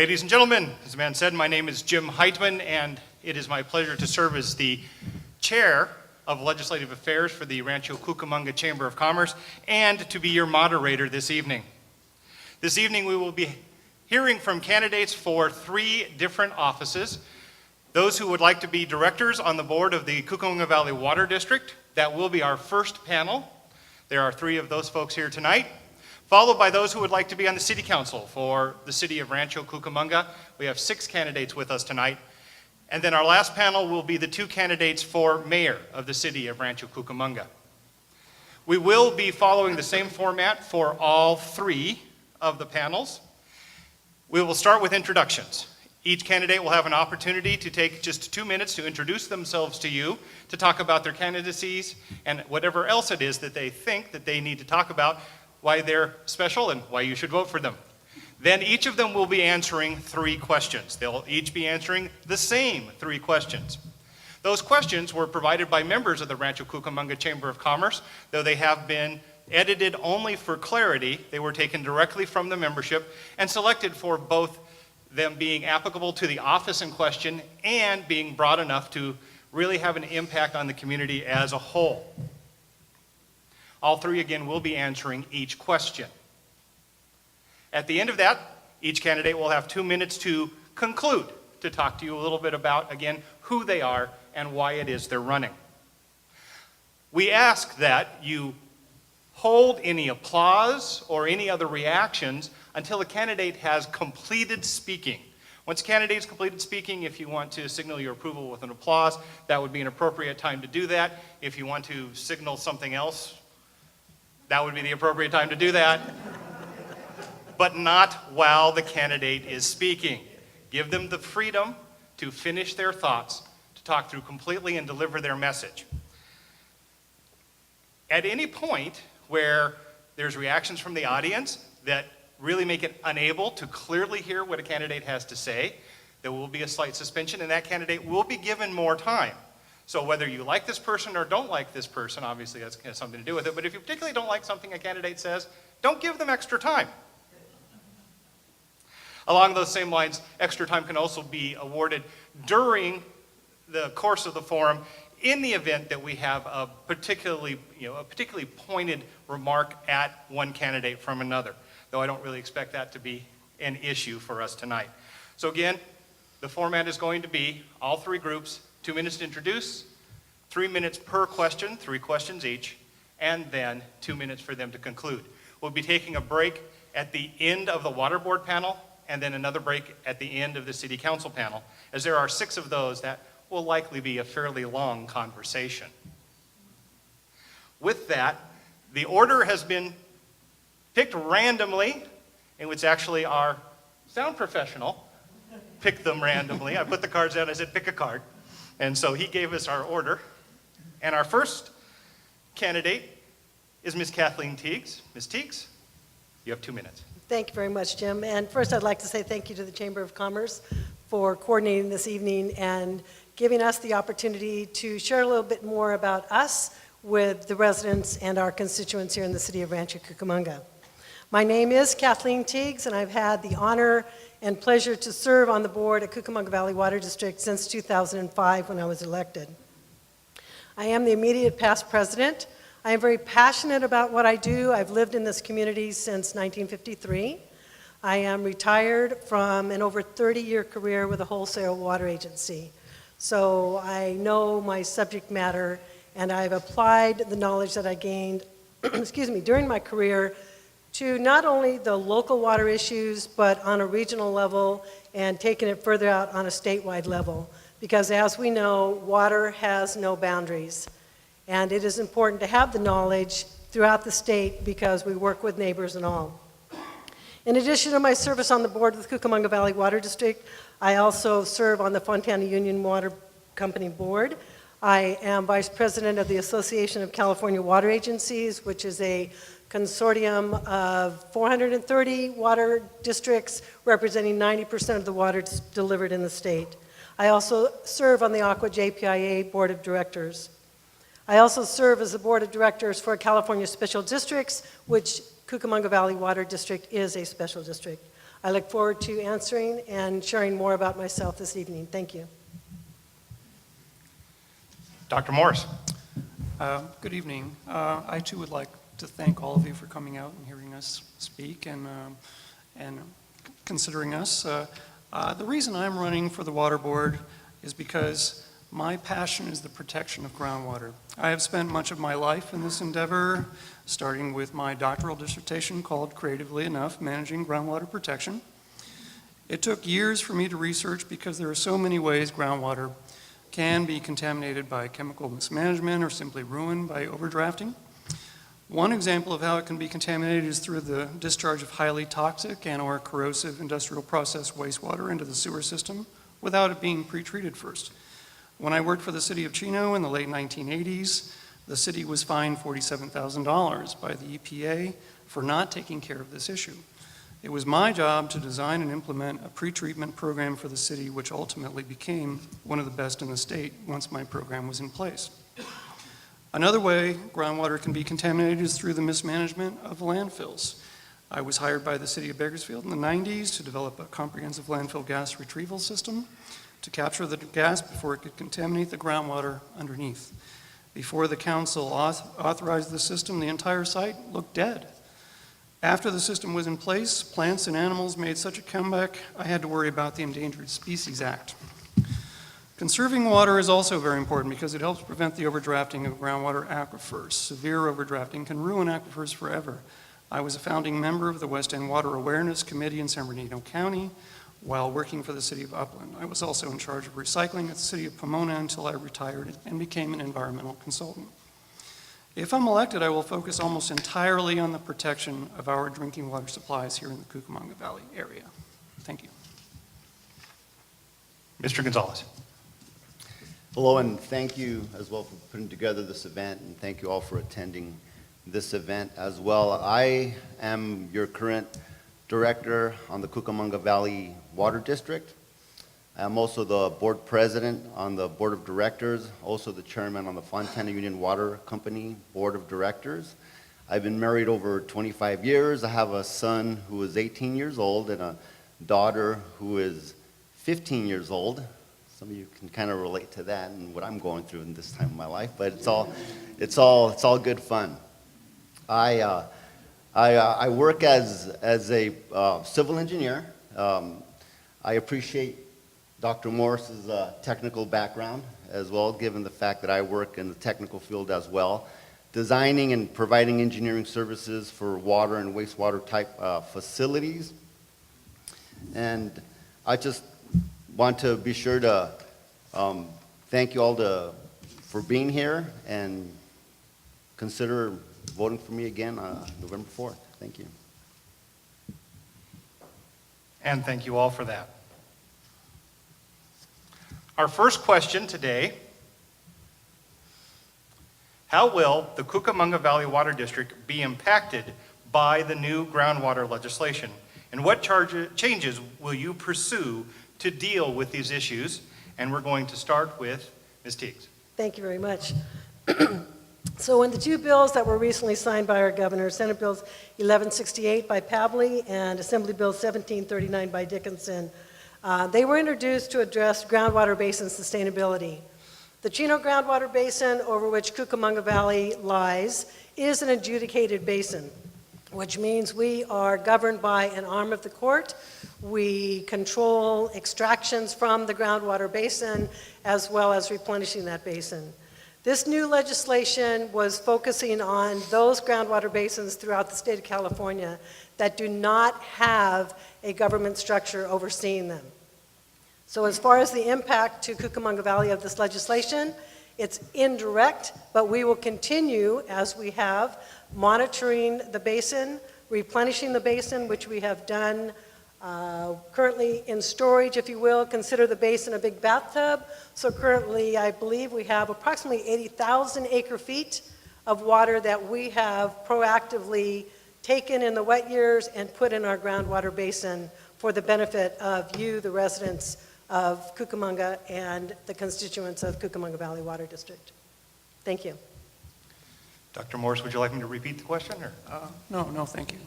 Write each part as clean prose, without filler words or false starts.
Ladies and gentlemen, as the man said, my name is Jim Heitman, and it is my pleasure to serve as the Chair of Legislative Affairs for the Rancho Cucamonga Chamber of Commerce and to be your moderator this evening. This evening we will be hearing from candidates for 3 different offices. Those who would like to be directors on the board of the Cucamonga Valley Water District, that will be our first panel. There are 3 of those folks here tonight. Followed by those who would like to be on the City Council for the City of Rancho Cucamonga. We have 6 candidates with us tonight. And then our last panel will be the 2 candidates for Mayor of the City of Rancho Cucamonga. We will be following the same format for all 3 of the panels. We will start with introductions. Each candidate will have an opportunity to take just 2 minutes to introduce themselves to you, to talk about their candidacies and whatever else it is that they think that they need to talk about, why they're special and why you should vote for them. Then each of them will be answering 3 questions. They'll each be answering the same 3 questions. Those questions were provided by members of the Rancho Cucamonga Chamber of Commerce, though they have been edited only for clarity. They were taken directly from the membership and selected for both them being applicable to the office in question and being broad enough to really have an impact on the community as a whole. All 3 again will be answering each question. At the end of that, each candidate will have 2 minutes to conclude, to talk to you a little bit about, again, who they are and why it is they're running. We ask that you hold any applause or any other reactions until a candidate has completed speaking. Once a candidate has completed speaking, if you want to signal your approval with an applause, that would be an appropriate time to do that. If you want to signal something else, that would be the appropriate time to do that, but not while the candidate is speaking. Give them the freedom to finish their thoughts, to talk through completely and deliver their message. At any point where there's reactions from the audience that really make it unable to clearly hear what a candidate has to say, there will be a slight suspension and that candidate will be given more time. So whether you like this person or don't like this person, obviously that has something to do with it, but if you particularly don't like something a candidate says, don't give them extra time. Along those same lines, extra time can also be awarded during the course of the forum in the event that we have a particularly pointed remark at one candidate from another, though I don't really expect that to be an issue for us tonight. So again, the format is going to be all 3 groups, 2 minutes to introduce, 3 minutes per question, 3 questions each, and then 2 minutes for them to conclude. We'll be taking a break at the end of the Water Board panel, and then another break at the end of the City Council panel. As there are 6 of those, that will likely be a fairly long conversation. With that, the order has been picked randomly, in which actually our sound professional picked them randomly. I put the cards down, I said, pick a card. And so he gave us our order. And our first candidate is Ms. Kathleen Teagues. Ms. Teagues, you have 2 minutes. Thank you very much, Jim. And first I'd like to say thank you to the Chamber of Commerce for coordinating this evening and giving us the opportunity to share a little bit more about us with the residents and our constituents here in the city of Rancho Cucamonga. My name is Kathleen Teagues, and I've had the honor and pleasure to serve on the board at Cucamonga Valley Water District since 2005 when I was elected. I am the immediate past president. I am very passionate about what I do. I've lived in this community since 1953. I am retired from an over 30-year career with a wholesale water agency. So I know my subject matter, and I've applied the knowledge that I gained during my career to not only the local water issues, but on a regional level and taking it further out on a statewide level. Because as we know, water has no boundaries. And it is important to have the knowledge throughout the state because we work with neighbors and all. In addition to my service on the board with Cucamonga Valley Water District, I also serve on the Fontana Union Water Company board. I am vice president of the Association of California Water Agencies, which is a consortium of 430 water districts representing 90% of the water delivered in the state. I also serve on the Aqua JPIA Board of Directors. I also serve as the Board of Directors for California Special Districts, which Cucamonga Valley Water District is a special district. I look forward to answering and sharing more about myself this evening. Thank you. Dr. Morris. Good evening. I too would like to thank all of you for coming out and hearing us speak and considering us. The reason I'm running for the Water Board is because my passion is the protection of groundwater. I have spent much of my life in this endeavor, starting with my doctoral dissertation called, creatively enough, Managing Groundwater Protection. It took years for me to research because there are so many ways groundwater can be contaminated by chemical mismanagement or simply ruined by overdrafting. One example of how it can be contaminated is through the discharge of highly toxic and/or corrosive industrial process wastewater into the sewer system without it being pre-treated first. When I worked for the city of Chino in the late 1980s, the city was fined $47,000 by the EPA for not taking care of this issue. It was my job to design and implement a pre-treatment program for the city, which ultimately became one of the best in the state once my program was in place. Another way groundwater can be contaminated is through the mismanagement of landfills. I was hired by the city of Bakersfield in the 90s to develop a comprehensive landfill gas retrieval system to capture the gas before it could contaminate the groundwater underneath. Before the council authorized the system, the entire site looked dead. After the system was in place, plants and animals made such a comeback, I had to worry about the Endangered Species Act. Conserving water is also very important because it helps prevent the overdrafting of groundwater aquifers. Severe overdrafting can ruin aquifers forever. I was a founding member of the West End Water Awareness Committee in San Bernardino County while working for the city of Upland. I was also in charge of recycling at the city of Pomona until I retired and became an environmental consultant. If I'm elected, I will focus almost entirely on the protection of our drinking water supplies here in the Cucamonga Valley area. Thank you. Mr. Gonzalez. Hello, and thank you as well for putting together this event, and thank you all for attending this event as well. I am your current director on the Cucamonga Valley Water District. I'm also the board president on the board of directors, also the chairman on the Fontana Union Water Company board of directors. I've been married over 25 years. I have a son who is 18 years old and a daughter who is 15 years old. Some of you can kind of relate to that and what I'm going through in this time of my life, but it's all good fun. I work as a civil engineer. I appreciate Dr. Morris's technical background as well, given the fact that I work in the technical field as well, designing and providing engineering services for water and wastewater type facilities. And I just want to be sure to thank you all for being here and consider voting for me again on November 4th. Thank you. And thank you all for that. Our first question today: how will the Cucamonga Valley Water District be impacted by the new groundwater legislation? And what changes will you pursue to deal with these issues? And we're going to start with Ms. Teagues. Thank you very much. So in the two bills that were recently signed by our governor, Senate Bills 1168 by Pavley and Assembly Bill 1739 by Dickinson, they were introduced to address groundwater basin sustainability. The Chino groundwater basin, over which Cucamonga Valley lies, is an adjudicated basin, which means we are governed by an arm of the court. We control extractions from the groundwater basin as well as replenishing that basin. This new legislation was focusing on those groundwater basins throughout the state of California that do not have a government structure overseeing them. So as far as the impact to Cucamonga Valley of this legislation, it's indirect, but we will continue, as we have, monitoring the basin, replenishing the basin, which we have done currently in storage, if you will. Consider the basin a big bathtub. So currently, I believe we have approximately 80,000 acre feet of water that we have proactively taken in the wet years and put in our groundwater basin for the benefit of you, the residents of Cucamonga, and the constituents of Cucamonga Valley Water District. Thank you. Dr. Morris, would you like me to repeat the question, or? No, thank you.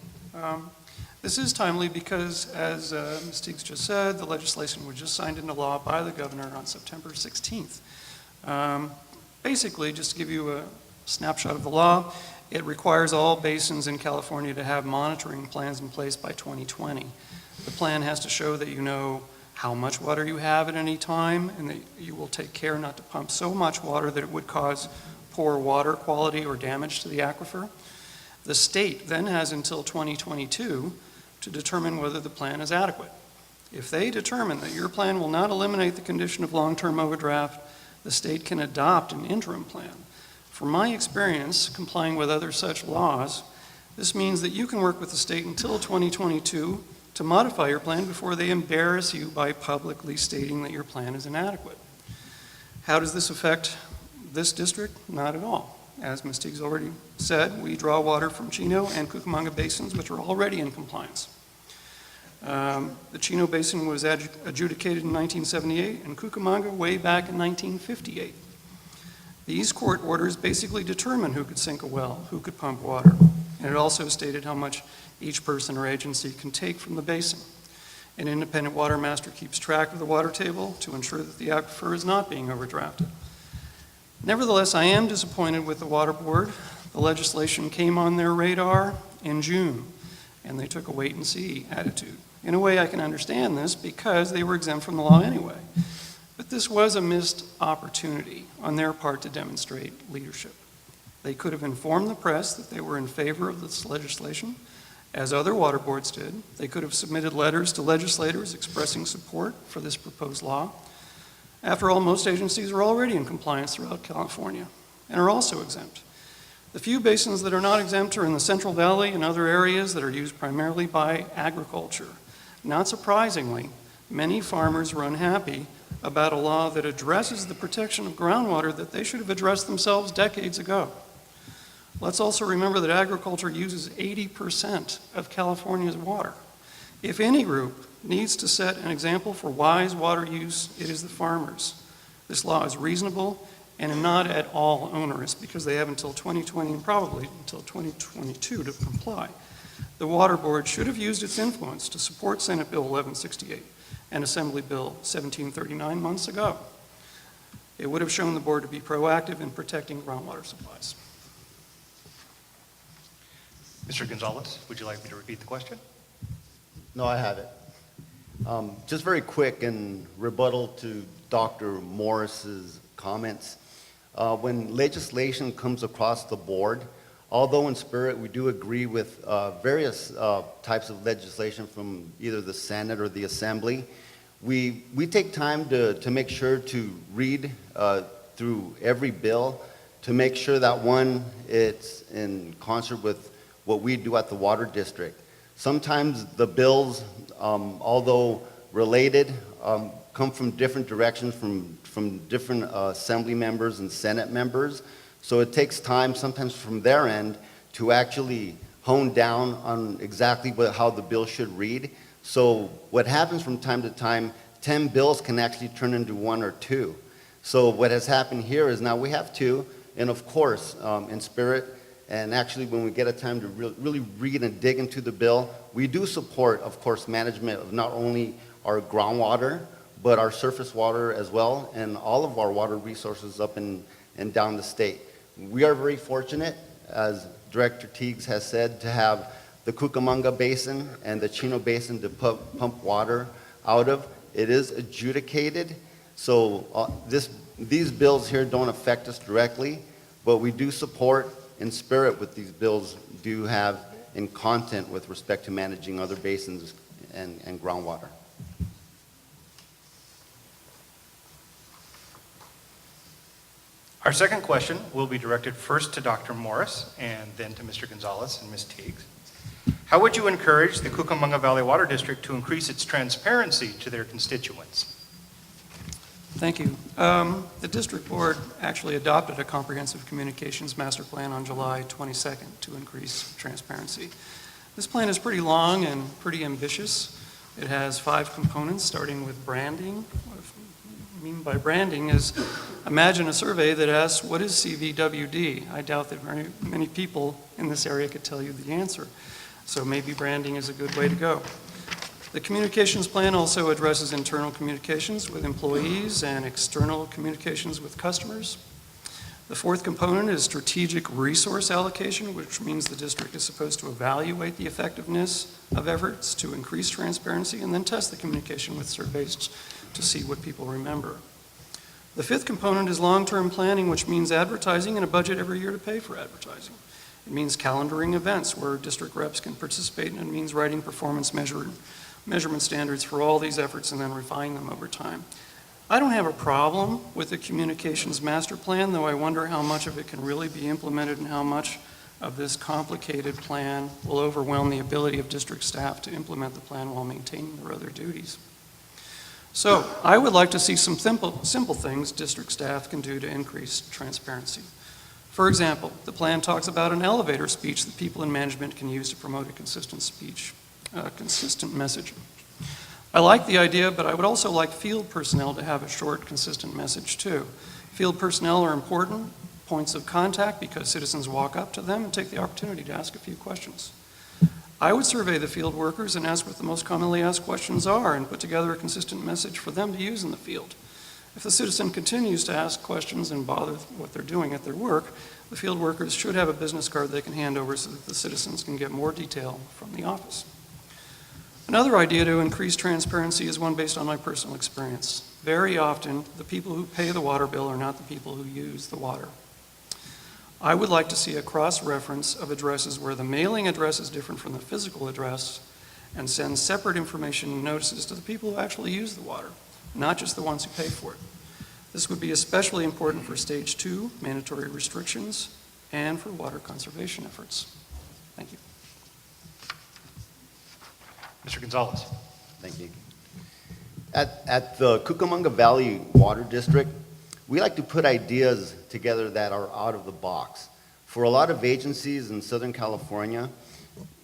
This is timely because, as Ms. Teagues just said, the legislation was just signed into law by the governor on September 16th. Basically, just to give you a snapshot of the law, it requires all basins in California to have monitoring plans in place by 2020. The plan has to show that you know how much water you have at any time, and that you will take care not to pump so much water that it would cause poor water quality or damage to the aquifer. The state then has until 2022 to determine whether the plan is adequate. If they determine that your plan will not eliminate the condition of long-term overdraft, the state can adopt an interim plan. From my experience, complying with other such laws, this means that you can work with the state until 2022 to modify your plan before they embarrass you by publicly stating that your plan is inadequate. How does this affect this district? Not at all. As Ms. Teagues already said, we draw water from Chino and Cucamonga basins, which are already in compliance. The Chino Basin was adjudicated in 1978 and Cucamonga way back in 1958. These court orders basically determine who could sink a well, who could pump water, and it also stated how much each person or agency can take from the basin. An independent water master keeps track of the water table to ensure that the aquifer is not being overdrafted. Nevertheless, I am disappointed with the Water Board. The legislation came on their radar in June, and they took a wait-and-see attitude. In a way, I can understand this because they were exempt from the law anyway. But this was a missed opportunity on their part to demonstrate leadership. They could have informed the press that they were in favor of this legislation, as other water boards did. They could have submitted letters to legislators expressing support for this proposed law. After all, most agencies are already in compliance throughout California and are also exempt. The few basins that are not exempt are in the Central Valley and other areas that are used primarily by agriculture. Not surprisingly, many farmers are unhappy about a law that addresses the protection of groundwater that they should have addressed themselves decades ago. Let's also remember that agriculture uses 80% of California's water. If any group needs to set an example for wise water use, it is the farmers. This law is reasonable and not at all onerous because they have until 2020 and probably until 2022 to comply. The Water Board should have used its influence to support Senate Bill 1168 and Assembly Bill 1739 months ago. It would have shown the board to be proactive in protecting groundwater supplies. Mr. Gonzalez, would you like me to repeat the question? No, I have it. Just very quick in rebuttal to Dr. Morris's comments. When legislation comes across the board, although in spirit we do agree with various types of legislation from either the Senate or the Assembly, we take time to make sure to read through every bill to make sure that one, it's in concert with what we do at the Water District. Sometimes the bills, although related, come from different directions from different Assembly members and Senate members. So it takes time sometimes from their end to actually hone down on exactly how the bill should read. So what happens from time to time, 10 bills can actually turn into 1 or 2. So what has happened here is now we have 2, and of course, in spirit, and actually when we get a time to really read and dig into the bill, we do support, of course, management of not only our groundwater, but our surface water as well, and all of our water resources up and down the state. We are very fortunate, as Director Teagues has said, to have the Cucamonga Basin and the Chino Basin to pump water out of. It is adjudicated, so these bills here don't affect us directly, but we do support in spirit what these bills do have in content with respect to managing other basins and groundwater. Our second question will be directed first to Dr. Morris and then to Mr. Gonzalez and Ms. Teagues. How would you encourage the Cucamonga Valley Water District to increase its transparency to their constituents? Thank you. The district board actually adopted a comprehensive communications master plan on July 22nd to increase transparency. This plan is pretty long and pretty ambitious. It has 5 components, starting with branding. What I mean by branding is Imagine a survey that asks, what is CVWD? I doubt that very many people in this area could tell you the answer. So maybe branding is a good way to go. The communications plan also addresses internal communications with employees and external communications with customers. The fourth component is strategic resource allocation, which means the district is supposed to evaluate the effectiveness of efforts to increase transparency and then test the communication with surveys to see what people remember. The fifth component is long-term planning, which means advertising and a budget every year to pay for advertising. It means calendaring events where district reps can participate, and it means writing performance measurement standards for all these efforts and then refine them over time. I don't have a problem with the communications master plan, though I wonder how much of it can really be implemented and how much of this complicated plan will overwhelm the ability of district staff to implement the plan while maintaining their other duties. So I would like to see some simple things district staff can do to increase transparency. For example, the plan talks about an elevator speech that people in management can use to promote a consistent speech, consistent message. I like the idea, but I would also like field personnel to have a short, consistent message too. Field personnel are important points of contact because citizens walk up to them and take the opportunity to ask a few questions. I would survey the field workers and ask what the most commonly asked questions are and put together a consistent message for them to use in the field. If the citizen continues to ask questions and bother with what they're doing at their work, the field workers should have a business card they can hand over so that the citizens can get more detail from the office. Another idea to increase transparency is one based on my personal experience. Very often, the people who pay the water bill are not the people who use the water. I would like to see a cross-reference of addresses where the mailing address is different from the physical address and send separate information and notices to the people who actually use the water, not just the ones who pay for it. This would be especially important for Stage 2, mandatory restrictions, and for water conservation efforts. Thank you. Mr. Gonzalez. Thank you. At the Cucamonga Valley Water District, we like to put ideas together that are out of the box. For a lot of agencies in Southern California,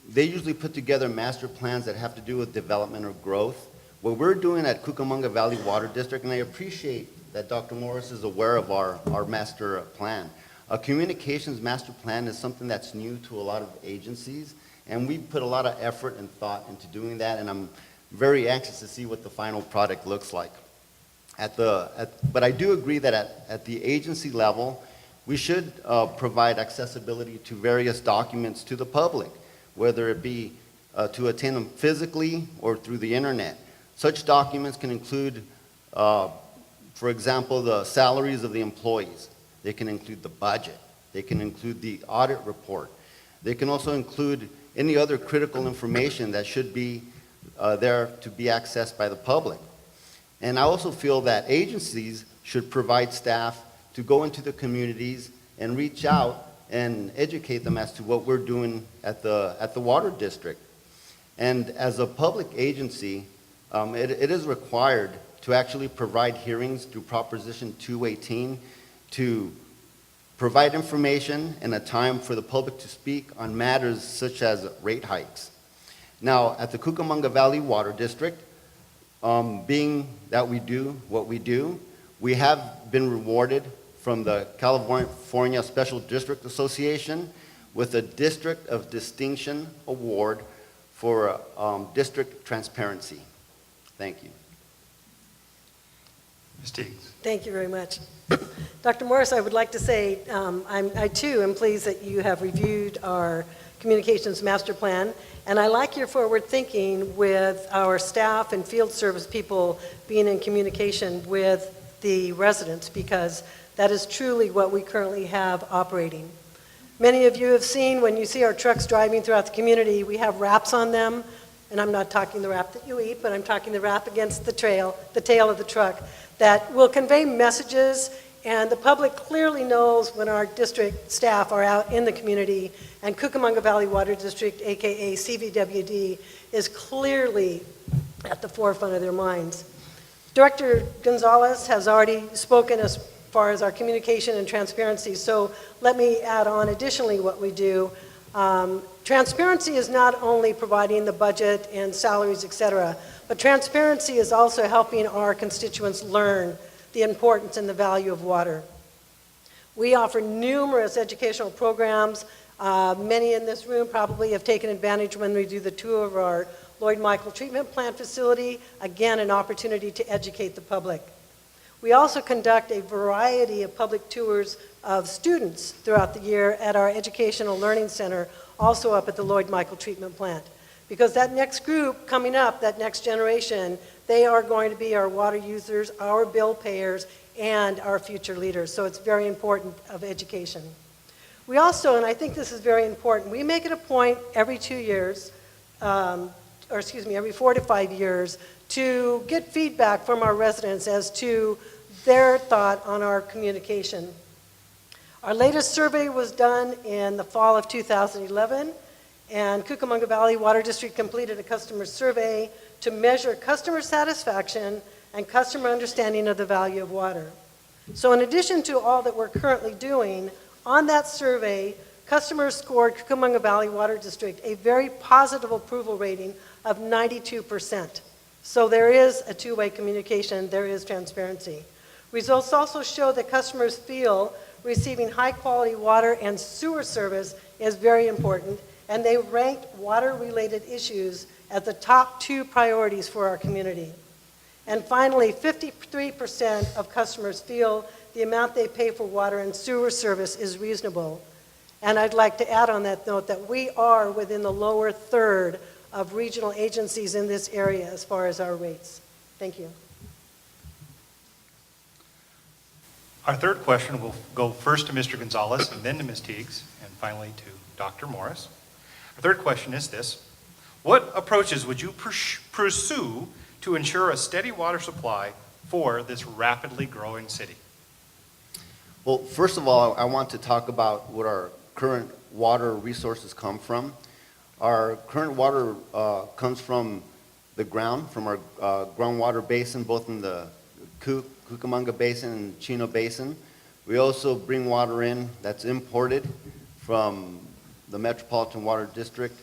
they usually put together master plans that have to do with development or growth. What we're doing at Cucamonga Valley Water District, and I appreciate that Dr. Morris is aware of our master plan. A communications master plan is something that's new to a lot of agencies, and we put a lot of effort and thought into doing that, and I'm very anxious to see what the final product looks like. But I do agree that at the agency level, we should provide accessibility to various documents to the public, whether it be to attain them physically or through the internet. Such documents can include, for example, the salaries of the employees. They can include the budget. They can include the audit report. They can also include any other critical information that should be there to be accessed by the public. And I also feel that agencies should provide staff to go into the communities and reach out and educate them as to what we're doing at the water district. And as a public agency, it is required to actually provide hearings through Proposition 218 to provide information and a time for the public to speak on matters such as rate hikes. Now, at the Cucamonga Valley Water District, being that we do what we do, we have been rewarded from the California Special District Association with a District of Distinction Award for district transparency. Thank you. Ms. Teagues. Thank you very much. Dr. Morris, I would like to say I too am pleased that you have reviewed our communications master plan, and I like your forward thinking with our staff and field service people being in communication with the residents, because that is truly what we currently have operating. Many of you have seen, when you see our trucks driving throughout the community, we have wraps on them, and I'm not talking the wrap that you eat, but I'm talking the wrap against the tail of the truck, that will convey messages, and the public clearly knows when our district staff are out in the community, and Cucamonga Valley Water District, aka CVWD, is clearly at the forefront of their minds. Director Gonzalez has already spoken as far as our communication and transparency, so let me add on additionally what we do. Transparency is not only providing the budget and salaries, etc., but transparency is also helping our constituents learn the importance and the value of water. We offer numerous educational programs. Many in this room probably have taken advantage when we do the tour of our Lloyd Michael Treatment Plant facility. Again, an opportunity to educate the public. We also conduct a variety of public tours of students throughout the year at our Educational Learning Center, also up at the Lloyd Michael Treatment Plant. Because that next group coming up, that next generation, they are going to be our water users, our bill payers, and our future leaders. So it's very important of education. We also, and I think this is very important, we make it a point every 2 years, every 4 to 5 years, to get feedback from our residents as to their thought on our communication. Our latest survey was done in the fall of 2011, and Cucamonga Valley Water District completed a customer survey to measure customer satisfaction and customer understanding of the value of water. So in addition to all that we're currently doing, on that survey, customers scored Cucamonga Valley Water District a very positive approval rating of 92%. So there is a two-way communication, there is transparency. Results also show that customers feel receiving high-quality water and sewer service is very important, and they ranked water-related issues as the top 2 priorities for our community. And finally, 53% of customers feel the amount they pay for water and sewer service is reasonable. And I'd like to add on that note that we are within the lower third of regional agencies in this area as far as our rates. Thank you. Our third question will go first to Mr. Gonzalez and then to Ms. Teagues and finally to Dr. Morris. Our third question is this: what approaches would you pursue to ensure a steady water supply for this rapidly growing city? Well, first of all, I want to talk about what our current water resources come from. Our current water comes from the ground, from our groundwater basin, both in the Cucamonga Basin and Chino Basin. We also bring water in that's imported from the Metropolitan Water District.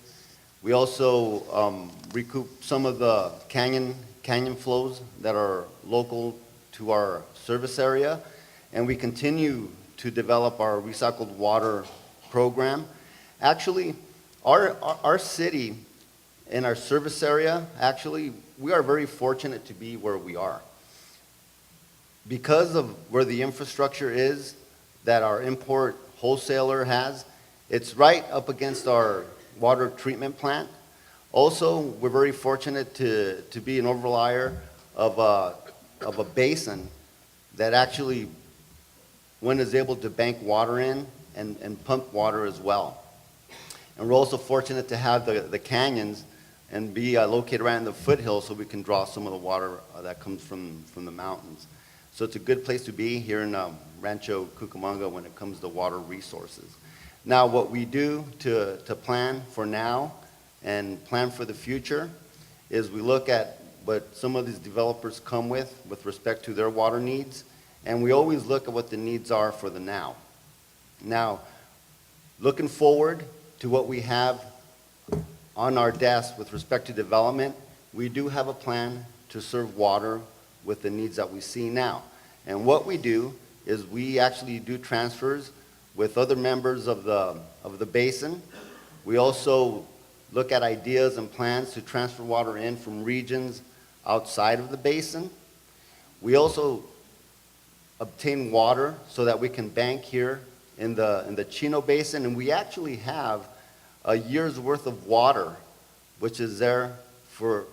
We also recoup some of the canyon flows that are local to our service area, and we continue to develop our recycled water program. Actually, our city and our service area, actually, we are very fortunate to be where we are. Because of where the infrastructure is that our import wholesaler has, it's right up against our water treatment plant. Also, we're very fortunate to be an overlier of a basin that actually one is able to bank water in and pump water as well. And we're also fortunate to have the canyons and be located right in the foothills so we can draw some of the water that comes from the mountains. So it's a good place to be here in Rancho Cucamonga when it comes to water resources. Now, what we do to plan for now and plan for the future is we look at what some of these developers come with respect to their water needs, and we always look at what the needs are for the now. Now, looking forward to what we have on our desk with respect to development, we do have a plan to serve water with the needs that we see now. And what we do is we actually do transfers with other members of the basin. We also look at ideas and plans to transfer water in from regions outside of the basin. We also obtain water so that we can bank here in the Chino Basin, and we actually have a year's worth of water, which is there for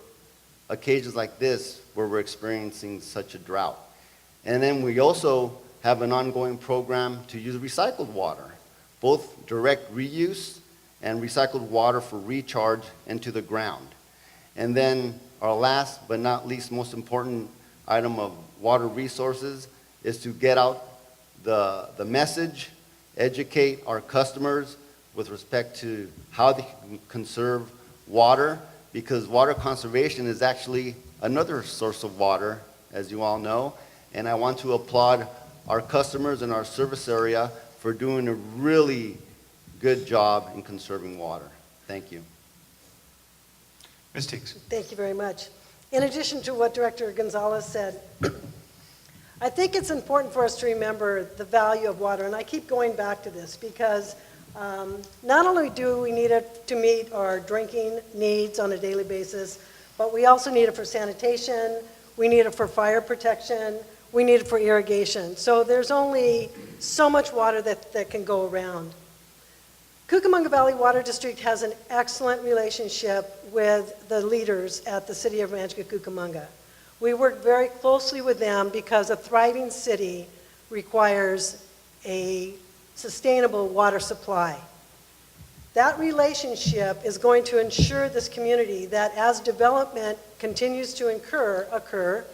occasions like this where we're experiencing such a drought. And then we also have an ongoing program to use recycled water, both direct reuse and recycled water for recharge into the ground. And then our last but not least most important item of water resources is to get out the message, educate our customers with respect to how they can conserve water, because water conservation is actually another source of water, as you all know. And I want to applaud our customers in our service area for doing a really good job in conserving water. Thank you. Ms. Teagues. Thank you very much. In addition to what Director Gonzalez said, I think it's important for us to remember the value of water, and I keep going back to this because not only do we need it to meet our drinking needs on a daily basis, but we also need it for sanitation, we need it for fire protection, we need it for irrigation. So there's only so much water that can go around. Cucamonga Valley Water District has an excellent relationship with the leaders at the City of Rancho Cucamonga. We work very closely with them because a thriving city requires a sustainable water supply. That relationship is going to ensure this community that as development continues to occur,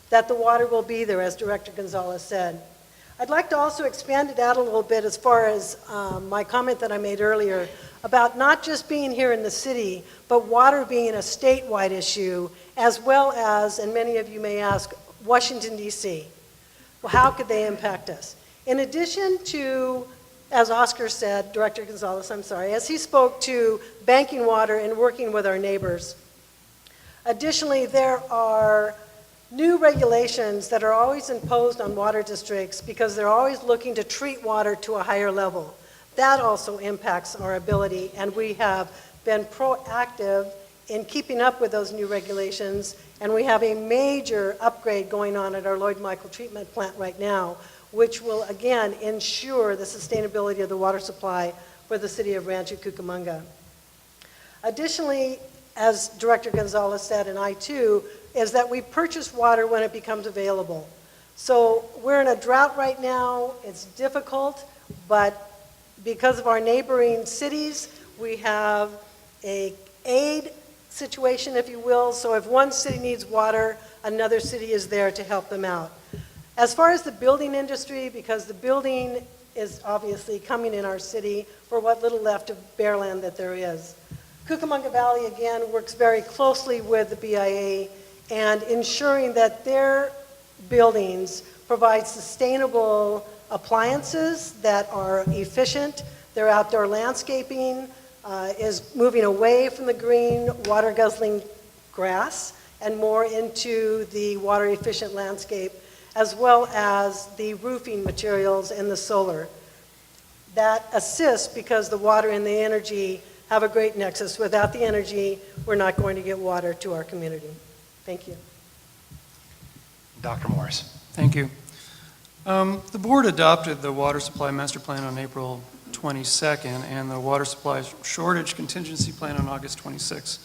that the water will be there, as Director Gonzalez said. I'd like to also expand it out a little bit as far as my comment that I made earlier about not just being here in the city, but water being a statewide issue, as well as, and many of you may ask, Washington, D.C. Well, how could they impact us? In addition to, as Oscar said, Director Gonzalez, I'm sorry, as he spoke to banking water and working with our neighbors. Additionally, there are new regulations that are always imposed on water districts because they're always looking to treat water to a higher level. That also impacts our ability, and we have been proactive in keeping up with those new regulations, and we have a major upgrade going on at our Lloyd Michael treatment plant right now, which will again ensure the sustainability of the water supply for the city of Rancho Cucamonga. Additionally, as Director Gonzalez said, and I too, is that we purchase water when it becomes available. So we're in a drought right now, it's difficult, but because of our neighboring cities, we have a aid situation, if you will, so if one city needs water, another city is there to help them out. As far as the building industry, because the building is obviously coming in our city for what little left of bare land that there is. Cucamonga Valley, again, works very closely with the BIA and ensuring that their buildings provide sustainable appliances that are efficient. Their outdoor landscaping is moving away from the green, water-guzzling grass and more into the water-efficient landscape, as well as the roofing materials and the solar. That assists because the water and the energy have a great nexus. Without the energy, we're not going to get water to our community. Thank you. Dr. Morris. Thank you. The board adopted the water supply master plan on April 22nd and the water supply shortage contingency plan on August 26th.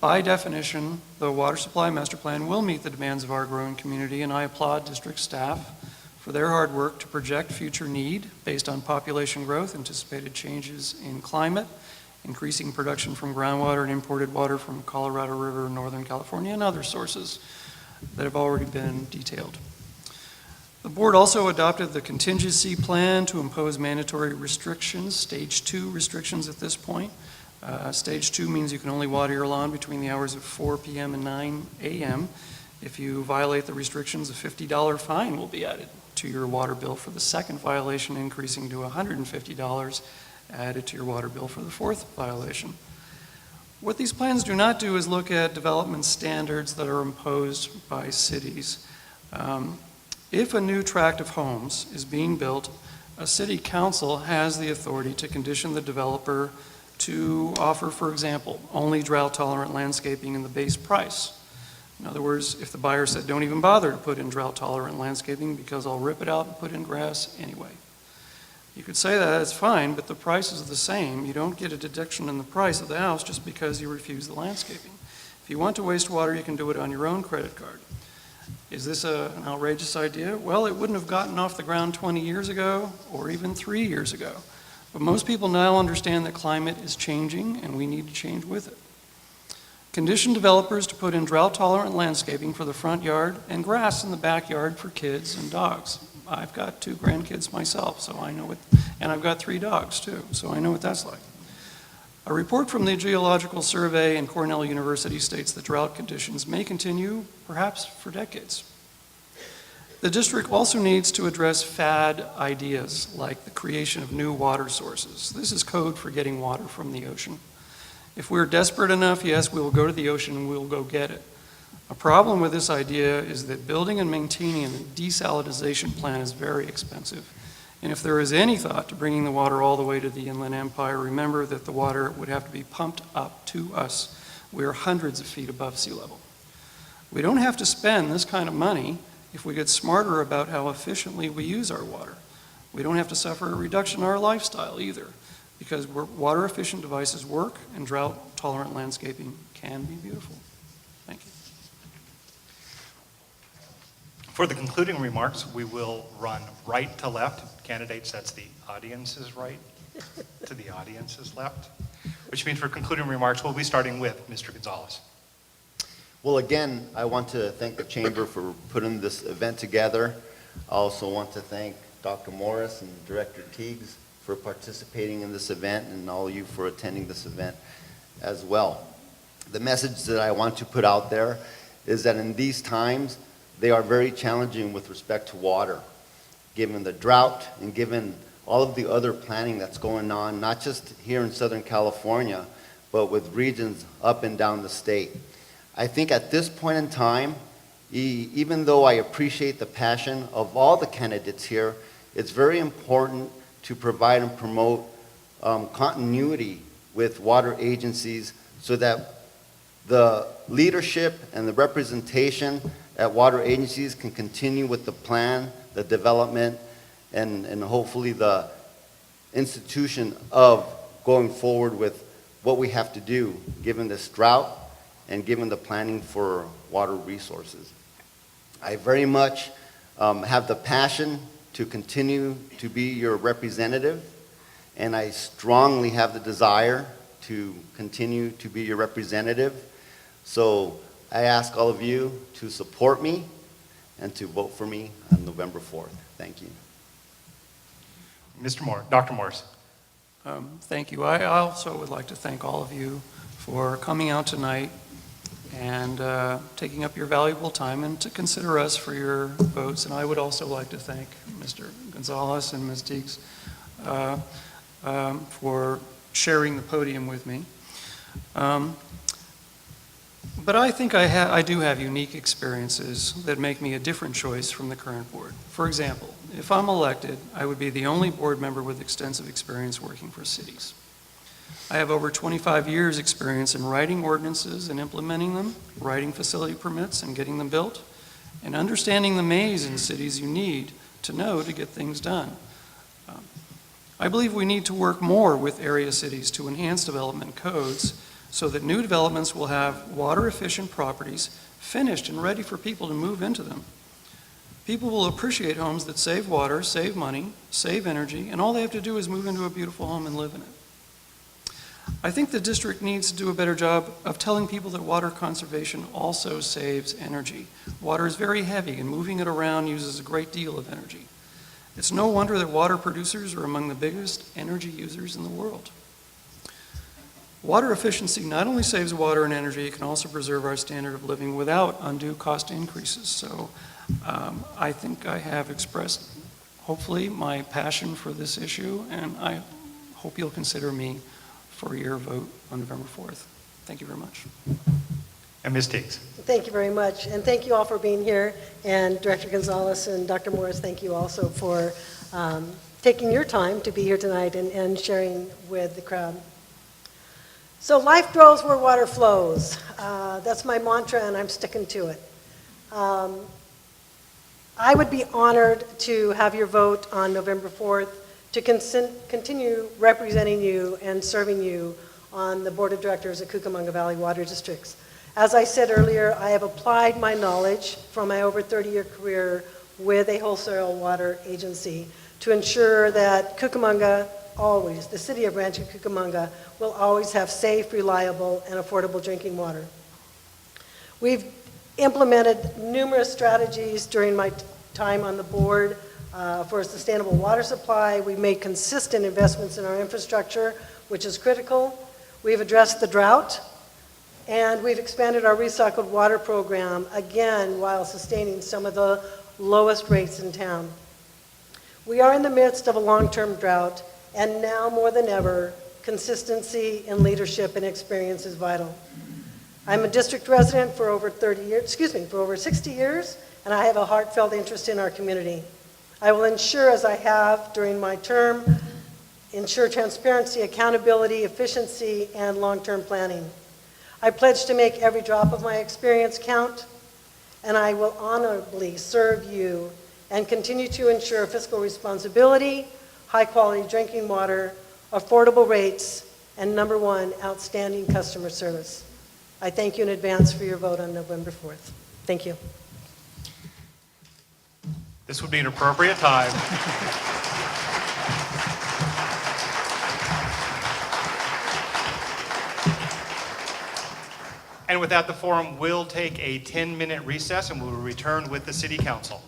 By definition, the water supply master plan will meet the demands of our growing community, and I applaud district staff for their hard work to project future need based on population growth, anticipated changes in climate, increasing production from groundwater and imported water from Colorado River, Northern California, and other sources that have already been detailed. The board also adopted the contingency plan to impose mandatory restrictions, stage 2 restrictions at this point. Stage 2 means you can only water your lawn between the hours of 4 p.m. and 9 a.m. If you violate the restrictions, a $50 fine will be added to your water bill for the second violation, increasing to $150 added to your water bill for the fourth violation. What these plans do not do is look at development standards that are imposed by cities. If a new tract of homes is being built, a city council has the authority to condition the developer to offer, for example, only drought-tolerant landscaping in the base price. In other words, if the buyer said, don't even bother to put in drought-tolerant landscaping because I'll rip it out and put in grass anyway. You could say that, it's fine, but the price is the same. You don't get a deduction in the price of the house just because you refuse the landscaping. If you want to waste water, you can do it on your own credit card. Is this an outrageous idea? Well, it wouldn't have gotten off the ground 20 years ago or even 3 years ago. But most people now understand that climate is changing and we need to change with it. Condition developers to put in drought-tolerant landscaping for the front yard and grass in the backyard for kids and dogs. I've got 2 grandkids myself, so I know it, and I've got 3 dogs too, so I know what that's like. A report from the Geological Survey and Cornell University states that drought conditions may continue, perhaps for decades. The district also needs to address fad ideas like the creation of new water sources. This is code for getting water from the ocean. If we're desperate enough, yes, we will go to the ocean and we'll go get it. A problem with this idea is that building and maintaining a desalinization plant is very expensive. And if there is any thought to bringing the water all the way to the Inland Empire, remember that the water would have to be pumped up to us. We're hundreds of feet above sea level. We don't have to spend this kind of money if we get smarter about how efficiently we use our water. We don't have to suffer a reduction in our lifestyle either, because water-efficient devices work and drought-tolerant landscaping can be beautiful. Thank you. For the concluding remarks, we will run right to left. Candidates, that's the audience's right to the audience's left, which means for concluding remarks, we'll be starting with Mr. Gonzalez. Well, again, I want to thank the Chamber for putting this event together. I also want to thank Dr. Morris and Director Teagues for participating in this event, and all of you for attending this event as well. The message that I want to put out there is that in these times, they are very challenging with respect to water, given the drought and given all of the other planning that's going on, not just here in Southern California, but with regions up and down the state. I think at this point in time, even though I appreciate the passion of all the candidates here, it's very important to provide and promote continuity with water agencies so that the leadership and the representation at water agencies can continue with the plan, the development, and hopefully the institution of going forward with what we have to do given this drought and given the planning for water resources. I very much have the passion to continue to be your representative, and I strongly have the desire to continue to be your representative. So I ask all of you to support me and to vote for me on November 4th. Thank you. Dr. Morris. Thank you. I also would like to thank all of you for coming out tonight and taking up your valuable time and to consider us for your votes. And I would also like to thank Mr. Gonzalez and Ms. Teagues for sharing the podium with me. But I think I do have unique experiences that make me a different choice from the current board. For example, if I'm elected, I would be the only board member with extensive experience working for cities. I have over 25 years experience in writing ordinances and implementing them, writing facility permits and getting them built, and understanding the maze in cities you need to know to get things done. I believe we need to work more with area cities to enhance development codes so that new developments will have water-efficient properties finished and ready for people to move into them. People will appreciate homes that save water, save money, save energy, and all they have to do is move into a beautiful home and live in it. I think the district needs to do a better job of telling people that water conservation also saves energy. Water is very heavy, and moving it around uses a great deal of energy. It's no wonder that water producers are among the biggest energy users in the world. Water efficiency not only saves water and energy, it can also preserve our standard of living without undue cost increases. So I think I have expressed, hopefully, my passion for this issue, and I hope you'll consider me for your vote on November 4th. Thank you very much. And Ms. Teagues. Thank you very much, and thank you all for being here, and Director Gonzalez and Dr. Morris, thank you also for taking your time to be here tonight and sharing with the crowd. So life grows where water flows. That's my mantra, and I'm sticking to it. I would be honored to have your vote on November 4th to continue representing you and serving you on the Board of Directors of Cucamonga Valley Water Districts. As I said earlier, I have applied my knowledge from my over 30-year career with a wholesale water agency to ensure that Cucamonga always, the city of Rancho Cucamonga, will always have safe, reliable, and affordable drinking water. We've implemented numerous strategies during my time on the board for a sustainable water supply. We've made consistent investments in our infrastructure, which is critical. We've addressed the drought, and we've expanded our recycled water program, again, while sustaining some of the lowest rates in town. We are in the midst of a long-term drought, and now more than ever, consistency in leadership and experience is vital. I'm a district resident for over 60 years, and I have a heartfelt interest in our community. I will ensure, as I have during my term, ensure transparency, accountability, efficiency, and long-term planning. I pledge to make every drop of my experience count, and I will honorably serve you and continue to ensure fiscal responsibility, high-quality drinking water, affordable rates, and number one, outstanding customer service. I thank you in advance for your vote on November 4th. Thank you. This would be an appropriate time. And with that, the forum will take a 10-minute recess, and we will return with the City Council.